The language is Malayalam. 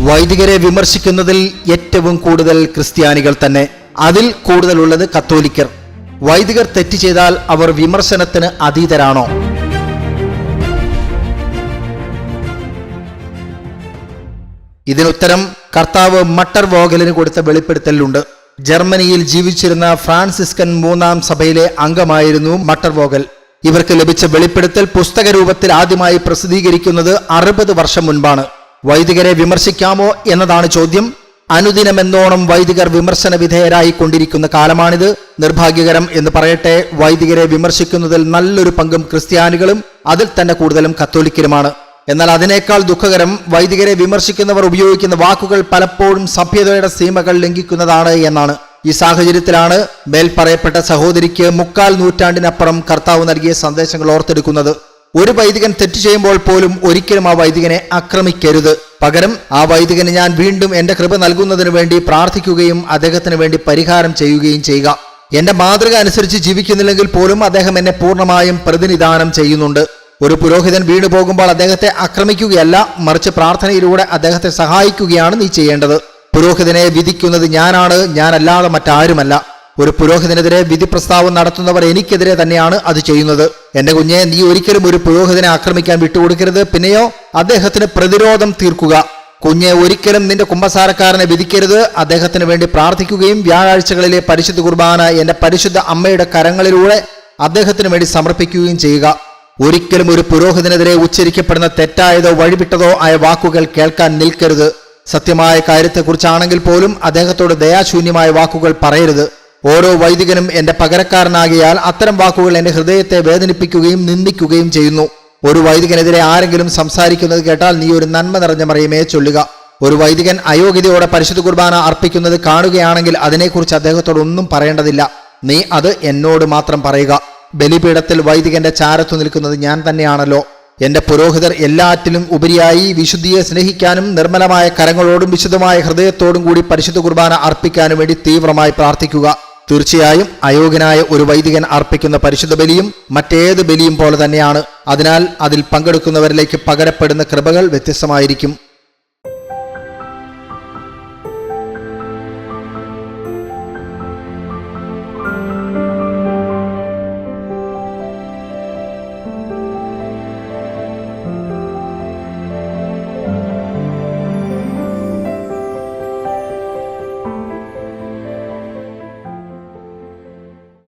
വൈദികരെ വിമർശിക്കുന്നതിൽ ഏറ്റവും കൂടുതൽ ക്രിസ്ത്യാനികൾ തന്നെ, അതിൽ കൂടുതലുള്ളത് കത്തോലിക്കർ. വൈദികർ തെറ്റ് ചെയ്താൽ അവർ വിമർശനത്തിന് അതീതരാണോ? ഇതിനുത്തരം കർത്താവ് മട്ടർ വോഗലിന് കൊടുത്ത വെളിപ്പെടുത്തലുണ്ട്. ജർമ്മനിയിൽ ജീവിച്ചിരുന്ന ഫ്രാൻസിസ്കൻ 3-ാം സഭയിലെ അംഗമായിരുന്നു മട്ടർ വോഗൽ. ഇവർക്ക് ലഭിച്ച വെളിപ്പെടുത്തൽ പുസ്തക രൂപത്തിൽ ആദ്യമായി പ്രസിദ്ധീകരിക്കുന്നത് 60 വർഷം മുൻപാണ്. വൈദികരെ വിമർശിക്കാമോ എന്നതാണ് ചോദ്യം. അനുദിനമെന്നോണം വൈദികർ വിമർശന വിധേയരായി കൊണ്ടിരിക്കുന്ന കാലമാണിത്. നിർഭാഗ്യകരം എന്ന് പറയട്ടെ, വൈദികരെ വിമർശിക്കുന്നതിൽ നല്ലൊരു പങ്കും ക്രിസ്ത്യാനികളും അതിൽ തന്നെ കൂടുതലും കത്തോലിക്കരുമാണ്. എന്നാൽ അതിനേക്കാൾ ദുഃഖകരം, വൈദികരെ വിമർശിക്കുന്നവർ ഉപയോഗിക്കുന്ന വാക്കുകൾ പലപ്പോഴും സഭ്യതയുടെ സീമകൾ ലംഘിക്കുന്നതാണ് എന്നാണ്. ഈ സാഹചര്യത്തിലാണ് മേൽ പറയപ്പെട്ട സഹോദരിക്ക് 3/4 നൂറ്റാണ്ടിനപ്പുറം കർത്താവ് നൽകിയ സന്ദേശങ്ങൾ ഓർത്തെടുക്കുന്നത്. ഒരു വൈദികൻ തെറ്റ് ചെയ്യുമ്പോൾ പോലും ഒരിക്കലും ആ വൈദികനെ ആക്രമിക്കരുത്. പകരം ആ വൈദികന് ഞാൻ വീണ്ടും എന്റെ കൃപ നൽകുന്നതിന് വേണ്ടി പ്രാർത്ഥിക്കുകയും അദ്ദേഹത്തിന് വേണ്ടി പരിഹാരം ചെയ്യുകയും ചെയ്യുക. എന്റെ മാതൃക അനുസരിച്ച് ജീവിക്കുന്നില്ലെങ്കിൽ പോലും അദ്ദേഹം എന്നെ പൂർണ്ണമായും പ്രതിനിധാനം ചെയ്യുന്നുണ്ട്. ഒരു പുരോഹിതൻ വീണു പോകുമ്പോൾ അദ്ദേഹത്തെ ആക്രമിക്കുകയല്ല, മറിച്ച് പ്രാർത്ഥനയിലൂടെ അദ്ദേഹത്തെ സഹായിക്കുകയാണ് നീ ചെയ്യേണ്ടത്. പുരോഹിതനെ വിധിക്കുന്നത് ഞാനാണ്, ഞാനല്ലാതെ മറ്റാരുമല്ല. ഒരു പുരോഹിതനെതിരെ വിധി പ്രസ്താവം നടത്തുന്നവർ എനിക്കെതിരെ തന്നെയാണ് അത് ചെയ്യുന്നത്. എന്റെ കുഞ്ഞെ, നീ ഒരിക്കലും ഒരു പുരോഹിതനെ ആക്രമിക്കാൻ വിട്ടുകൊടുക്കരുത്. പിന്നെയോ അദ്ദേഹത്തിന് പ്രതിരോധം തീർക്കുക. കുഞ്ഞെ, ഒരിക്കലും നിന്റെ കുമ്പസാരക്കാരനെ വിധിക്കരുത്. അദ്ദേഹത്തിന് വേണ്ടി പ്രാർത്ഥിക്കുകയും വ്യാഴാഴ്ചകളിലെ പരിശുദ്ധ കുർബാന എന്റെ പരിശുദ്ധ അമ്മയുടെ കരങ്ങളിലൂടെ അദ്ദേഹത്തിന് വേണ്ടി സമർപ്പിക്കുകയും ചെയ്യുക. ഒരിക്കലും ഒരു പുരോഹിതനെതിരെ ഉച്ചരിക്കപ്പെടുന്ന തെറ്റായതോ വഴിവിട്ടതോ ആയ വാക്കുകൾ കേൾക്കാൻ നിൽക്കരുത്. സത്യമായ കാര്യത്തെക്കുറിച്ചാണെങ്കിൽ പോലും അദ്ദേഹത്തോട് ദയാശൂന്യമായ വാക്കുകൾ പറയരുത്. ഓരോ വൈദികനും എന്റെ പകരക്കാരനാകിയാൽ അത്തരം വാക്കുകൾ എന്റെ ഹൃദയത്തെ വേദനിപ്പിക്കുകയും നിന്ദിക്കുകയും ചെയ്യുന്നു. ഒരു വൈദികനെതിരെ ആരെങ്കിലും സംസാരിക്കുന്നത് കേട്ടാൽ നീ ഒരു നന്മ നിറഞ്ഞ മറിയമേ ചൊല്ലുക. ഒരു വൈദികൻ അയോഗ്യതയോടെ പരിശുദ്ധ കുർബാന അർപ്പിക്കുന്നത് കാണുകയാണെങ്കിൽ അതിനെക്കുറിച്ച് അദ്ദേഹത്തോടൊന്നും പറയേണ്ടതില്ല. നീ അത് എന്നോട് മാത്രം പറയുക. ബലിപീഠത്തിൽ വൈദികന്റെ ചാരത്തു നിൽക്കുന്നത് ഞാൻ തന്നെയാണല്ലോ. എന്റെ പുരോഹിതർ എല്ലാറ്റിലും ഉപരിയായി വിശുദ്ധിയെ സ്നേഹിക്കാനും നിർമ്മലമായ കരങ്ങളോടും വിശുദ്ധമായ ഹൃദയത്തോടും കൂടി പരിശുദ്ധ കുർബാന അർപ്പിക്കാനും വേണ്ടി തീവ്രമായി പ്രാർത്ഥിക്കുക. തീർച്ചയായും അയോഗ്യനായ ഒരു വൈദികൻ അർപ്പിക്കുന്ന പരിശുദ്ധ ബലിയും മറ്റേത് ബലിയും പോലെ തന്നെയാണ്. അതിനാൽ അതിൽ പങ്കെടുക്കുന്നവരിലേക്ക് പകരപ്പെടുന്ന കൃപകൾ വ്യത്യസ്തമായിരിക്കും.